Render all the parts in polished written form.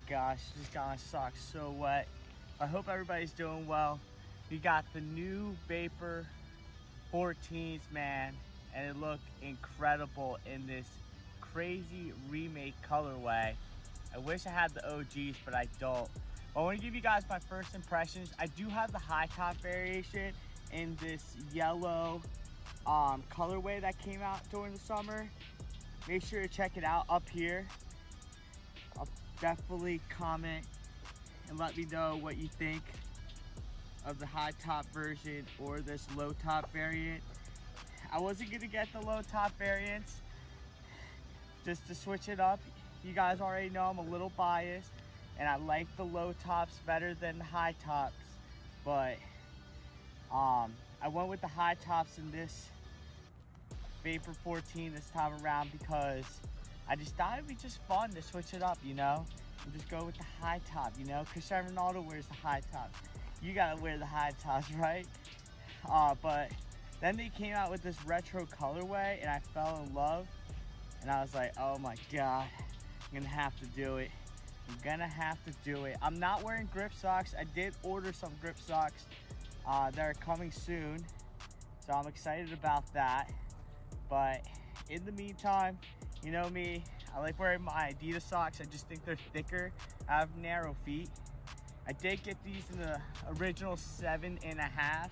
Gosh, just got my socks so wet. I hope everybody's doing well. We got the new Vapor 14s, man, and it looked incredible in this crazy remake colorway. I wish I had the OGs, but I don't. But I want to give you guys my first impressions. I do have the high top variation in this yellow colorway that came out during the summer. Make sure to check it out up here. I'll definitely comment and let me know what you think of the high top version or this low top variant. I wasn't gonna get the low top variants just to switch it up. You guys already know I'm a little biased and I like the low tops better than the high tops, but I went with the high tops in this Vapor 14 this time around because I just thought it'd be just fun to switch it up, you know, and just go with the high top, you know. Cristiano Ronaldo wears the high tops. You gotta wear the high tops, right? But then they came out with this retro colorway and I fell in love. And I was like, oh my God, I'm gonna have to do it. I'm gonna have to do it. I'm not wearing grip socks. I did order some grip socks that are coming soon. So I'm excited about that. But in the meantime, you know me, I like wearing my Adidas socks. I just think they're thicker. I have narrow feet. I did get these in the original 7.5,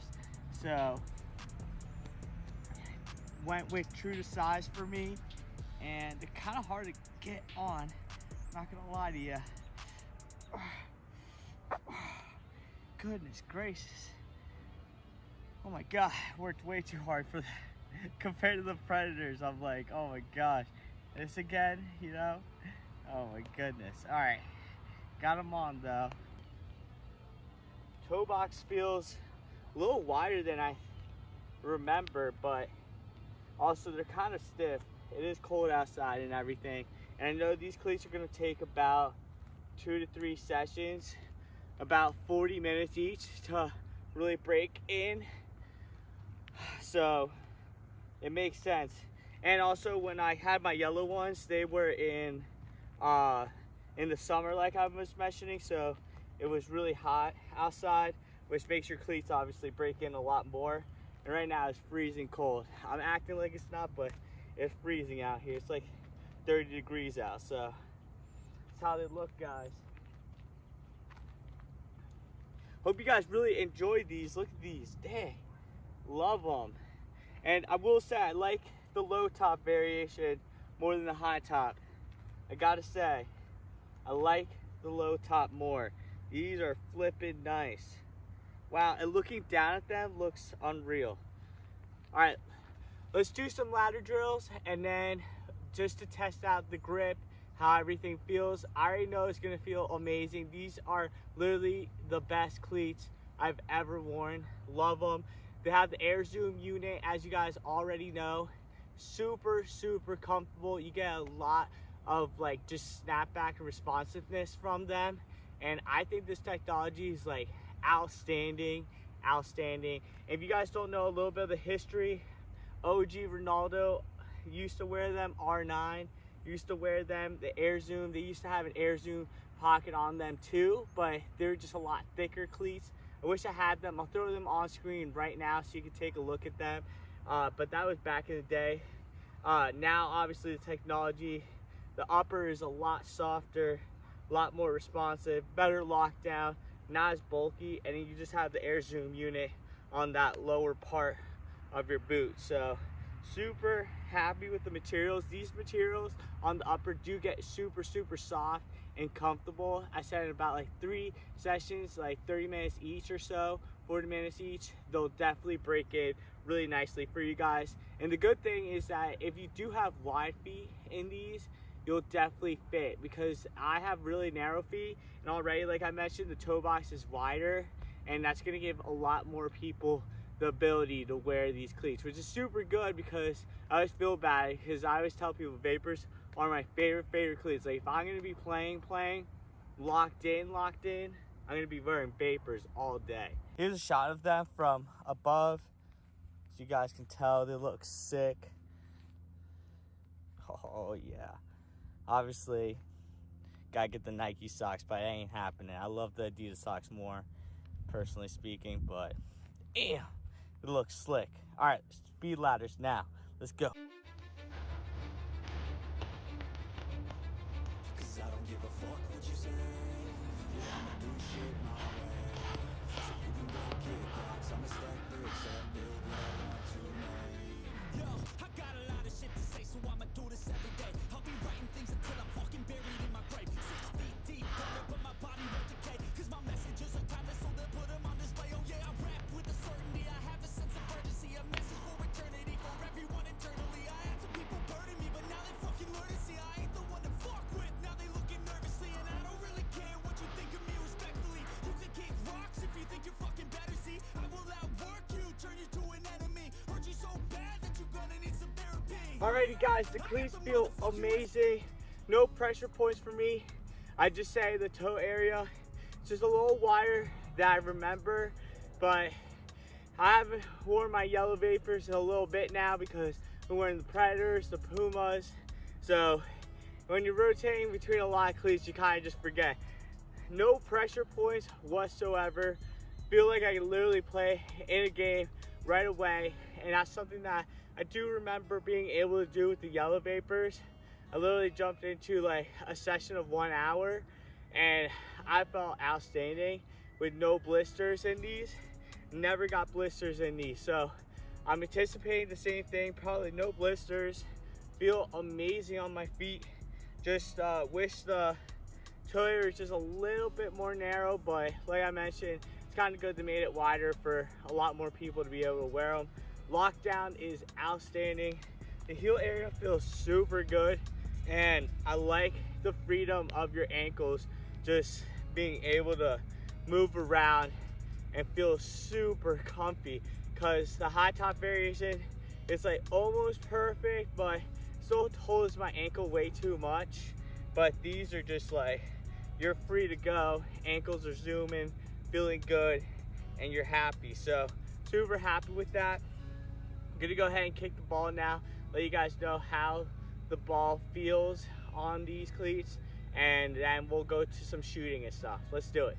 so went with true to size for me, and they're kind of hard to get on. Not gonna lie to you. Goodness gracious. Oh my God, I worked way too hard for that. Compared to the Predators, I'm like, oh my gosh. This again, you know? Oh my goodness. All right, got them on though. Toe box feels a little wider than I remember, but also they're kind of stiff. It is cold outside and everything. And I know these cleats are gonna take about 2 to 3 sessions, about 40 minutes each to really break in. So it makes sense. And also when I had my yellow ones, they were in the summer like I was mentioning, so it was really hot outside, which makes your cleats obviously break in a lot more. And right now it's freezing cold. I'm acting like it's not, but it's freezing out here. It's like 30 degrees out, so that's how they look, guys. Hope you guys really enjoyed these. Look at these, dang, love them. And I will say I like the low top variation more than the high top. I gotta say, I like the low top more. These are flipping nice. Wow, and looking down at them looks unreal. All right, let's do some ladder drills, and then just to test out the grip, how everything feels. I already know it's gonna feel amazing. These are literally the best cleats I've ever worn. Love them. They have the air zoom unit, as you guys already know. Super, super comfortable. You get a lot of like just snapback and responsiveness from them. And I think this technology is like outstanding. If you guys don't know a little bit of the history, OG Ronaldo used to wear them, R9 used to wear them, the air zoom. They used to have an air zoom pocket on them too, but they're just a lot thicker cleats. I wish I had them. I'll throw them on screen right now so you can take a look at them. But that was back in the day. Now, obviously, the technology, the upper is a lot softer, a lot more responsive, better lockdown, not as bulky, and you just have the air zoom unit on that lower part of your boot. So super happy with the materials. These materials on the upper do get super, super soft and comfortable. I said in about like 3 sessions, like 30 minutes each or so, 40 minutes each, they'll definitely break in really nicely for you guys. And the good thing is that if you do have wide feet in these, you'll definitely fit, because I have really narrow feet, and already, like I mentioned, the toe box is wider, and that's gonna give a lot more people the ability to wear these cleats, which is super good, because I always feel bad because I always tell people Vapors are my favorite cleats. Like if I'm gonna be playing locked in, I'm gonna be wearing Vapors all day. Here's a shot of them from above, so you guys can tell they look sick. Oh yeah, obviously gotta get the Nike socks, but it ain't happening. I love the Adidas socks more, personally speaking, but damn, it looks slick. All right, speed ladders now. Let's go. Cause I don't give a fuck what you say. Yeah, I'ma do shit my way. So you can go kick rocks, I'ma stack bricks up, build what I want to make. Yo, I got a lot of shit to say, so I'ma do this every day. I'll be writing things until I'm fucking buried in my grave. 6 feet deep, but my body won't decay. Cause my messages are timeless, so they'll put them on display. Oh yeah, I rap with a certainty, I have a sense of urgency. A message for eternity, for everyone internally. I had some people burning me, but now they fucking learn to see I ain't the one to fuck with. Now they looking nervously, and I don't really care what you think of me respectfully. You can kick rocks if you think you're fucking better, see. I will outwork you, turn you to an enemy. Hurt you so bad that you're gonna need some therapy. Alrighty guys, the cleats feel amazing. No pressure points for me. I just say the toe area, it's just a little wider that I remember, but I haven't worn my yellow vapors in a little bit now because I'm wearing the Predators, the Pumas. So when you're rotating between a lot of cleats, you kind of just forget. No pressure points whatsoever. Feel like I can literally play in a game right away, and that's something that I do remember being able to do with the yellow vapors. I literally jumped into like a session of 1 hour, and I felt outstanding with no blisters in these. Never got blisters in these, so I'm anticipating the same thing. Probably no blisters. Feel amazing on my feet. Just wish the toe area is just a little bit more narrow, but like I mentioned, it's kind of good they made it wider for a lot more people to be able to wear them. Lockdown is outstanding. The heel area feels super good, and I like the freedom of your ankles, just being able to move around and feel super comfy, because the high top variation, it's like almost perfect, but still holds my ankle way too much. But these are just like, you're free to go, ankles are zooming, feeling good, and you're happy. So super happy with that. I'm gonna go ahead and kick the ball now, let you guys know how the ball feels on these cleats, and then we'll go to some shooting and stuff. Let's do it.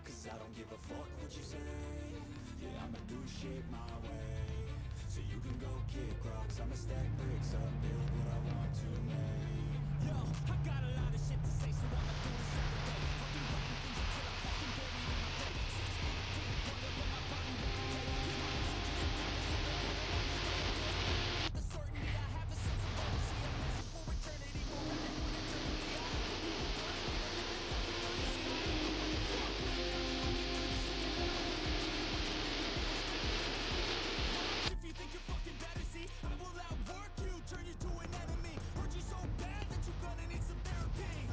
Cause I don't give a fuck what you say. Yeah, I'ma do shit my way. So you can go kick rocks, I'ma stack bricks up, build what I want to make. Yo, I got a lot of shit to say, so I'ma do this every day. I'll be writing things until I'm fucking buried in my grave. 6 feet deep, but my body won't decay. With the certainty I have a sense of urgency, a message for eternity, for everyone internally. I have to be if you think you're fucking better, see, I will outwork you, turn you to an enemy. Hurt you so bad that you're gonna need some therapy.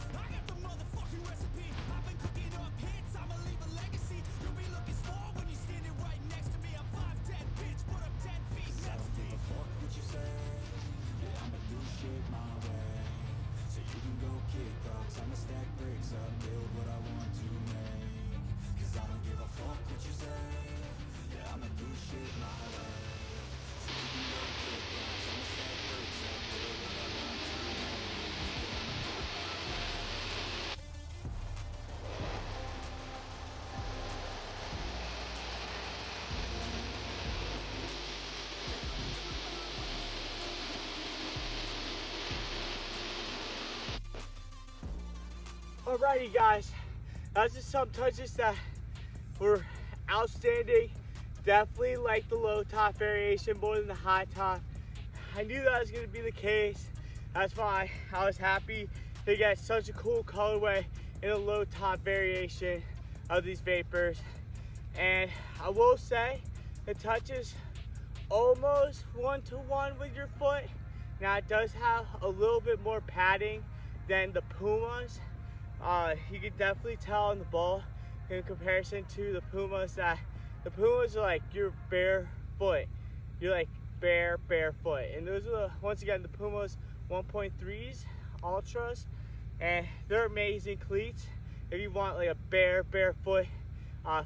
I got the motherfucking recipe. I've been cooking up hits, I'ma leave a legacy. You'll be looking small when you're standing right next to me. I'm 5'10", bitch, but I'm 10 feet next to me. I don't give a fuck what you say. Yeah, I'ma do shit my way. So you can go kick rocks, I'ma stack bricks up, build what I want to make. Cause I don't give a fuck what you say. Yeah, I'ma do shit my way. So you can go kick rocks, I'ma stack bricks up, build what I want to make. Alrighty guys, that's just some touches that were outstanding. Definitely like the low top variation more than the high top. I knew that was going to be the case. That's why I was happy to get such a cool colorway in a low top variation. of these vapors. And I will say it touches almost one-to-one with your foot. Now it does have a little bit more padding than the Pumas. You can definitely tell in the ball in comparison to the Pumas that the Pumas are like your bare foot. You're like bare foot. And those are the, once again, the Pumas 1.3s Ultras, and they're amazing cleats. If you want like a bare foot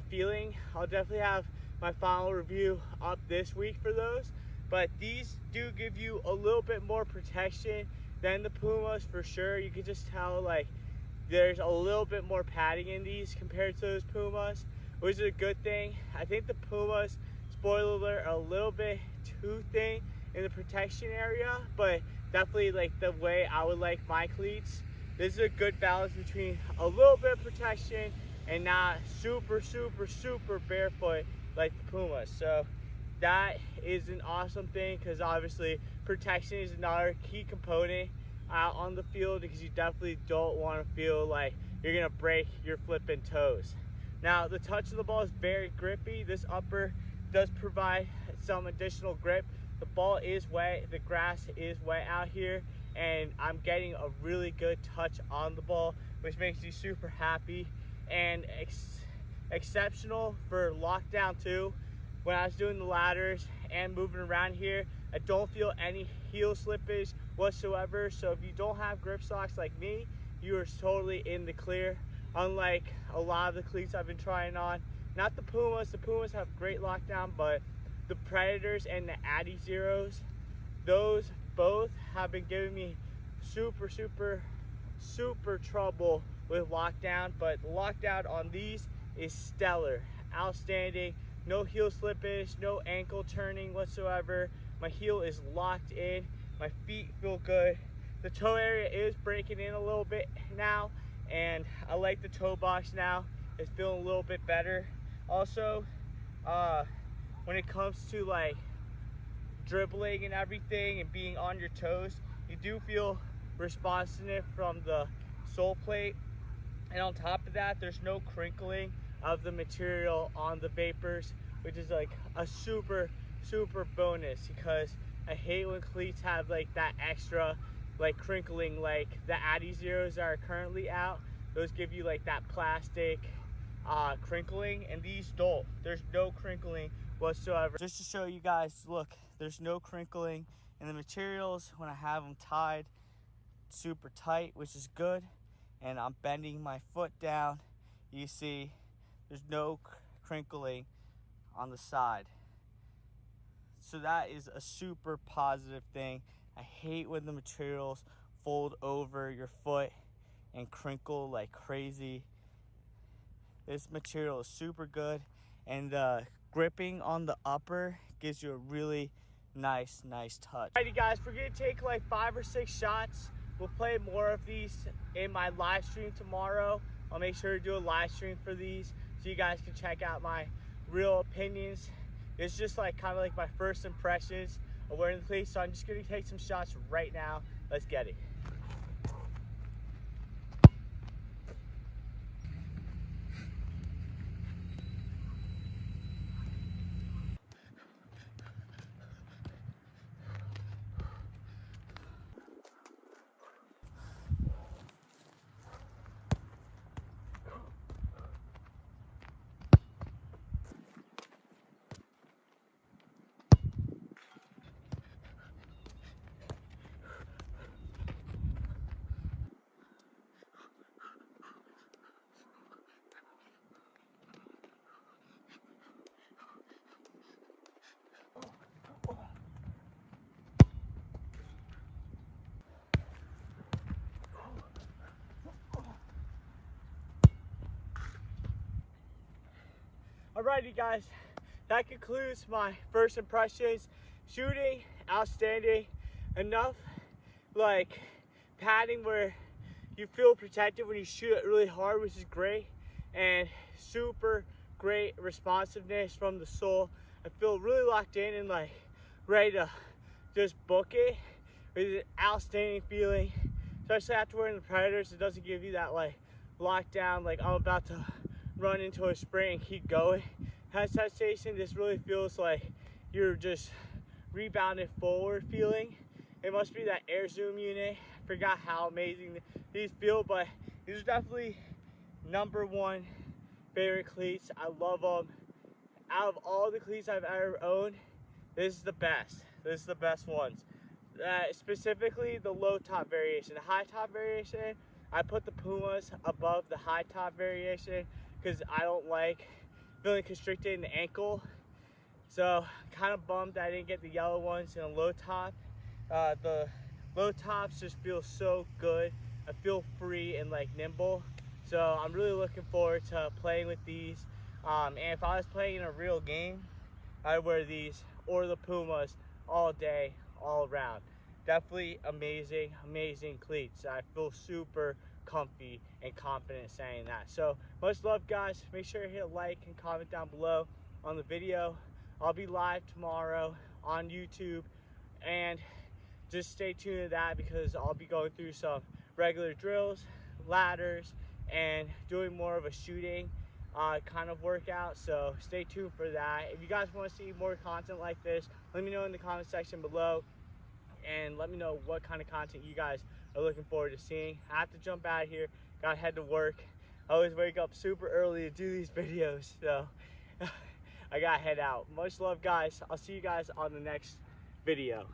feeling, I'll definitely have my final review up this week for those. But these do give you a little bit more protection than the Pumas for sure. You can just tell like there's a little bit more padding in these compared to those Pumas, which is a good thing. I think the Pumas, spoiler alert, are a little bit too thin in the protection area, but definitely like the way I would like my cleats. This is a good balance between a little bit of protection and not super barefoot like the Pumas. So that is an awesome thing, because obviously protection is another key component out on the field, because you definitely don't want to feel like you're gonna break your flipping toes. Now the touch of the ball is very grippy. This upper does provide some additional grip. The ball is wet, the grass is wet out here, and I'm getting a really good touch on the ball, which makes you super happy. And exceptional for lockdown too. When I was doing the ladders and moving around here, I don't feel any heel slippage whatsoever. So if you don't have grip socks like me, you are totally in the clear. Unlike a lot of the cleats I've been trying on. Not the Pumas have great lockdown, but the Predators and the Addy Zeros, those both have been giving me super trouble with lockdown. But the lockdown on these is stellar, outstanding. No heel slippage, no ankle turning whatsoever. My heel is locked in, my feet feel good. The toe area is breaking in a little bit now, and I like the toe box now. It's feeling a little bit better. Also, when it comes to like dribbling and everything and being on your toes, you do feel responsive from the sole plate. And on top of that, there's no crinkling of the material on the vapors, which is like a super bonus, because I hate when cleats have like that extra like crinkling, like the Addy Zeros that are currently out. Those give you like that plastic crinkling, and these don't. There's no crinkling whatsoever. Just to show you guys, look, there's no crinkling in the materials when I have them tied super tight, which is good. And I'm bending my foot down, you see there's no crinkling on the side. So that is a super positive thing. I hate when the materials fold over your foot and crinkle like crazy. This material is super good, and the gripping on the upper gives you a really nice touch. Alrighty guys, we're gonna take like 5 or 6 shots. We'll play more of these in my live stream tomorrow. I'll make sure to do a live stream for these so you guys can check out my real opinions. It's just like kind of like my first impressions of wearing the cleats. So I'm just gonna take some shots right now. Let's get it. Alrighty guys, that concludes my first impressions. Shooting, outstanding. Enough like padding where you feel protected when you shoot it really hard, which is great. And super great responsiveness from the sole. I feel really locked in and like ready to just book it. It's an outstanding feeling, especially after wearing the Predators. It doesn't give you that like lockdown, like I'm about to run into a sprint and keep going has sensation. This really feels like you're just rebounded forward feeling. It must be that air zoom unit. I forgot how amazing these feel, but these are definitely #1 favorite cleats. I love them. Out of all the cleats I've ever owned, this is the best. This is the best ones. Specifically the low top variation. The high top variation, I put the Pumas above the high top variation because I don't like feeling constricted in the ankle. So kind of bummed that I didn't get the yellow ones in a low top. The low tops just feel so good. I feel free and like nimble. So I'm really looking forward to playing with these. And if I was playing in a real game, I'd wear these or the Pumas all day, all around. Definitely amazing, amazing cleats. I feel super comfy and confident saying that. So much love, guys. Make sure to hit like and comment down below on the video. I'll be live tomorrow on YouTube, and just stay tuned to that because I'll be going through some regular drills, ladders, and doing more of a shooting kind of workout. So stay tuned for that. If you guys want to see more content like this, let me know in the comment section below, and let me know what kind of content you guys are looking forward to seeing. I have to jump out of here, gotta head to work. I always wake up super early to do these videos, so I gotta head out. Much love, guys. I'll see you guys on the next video.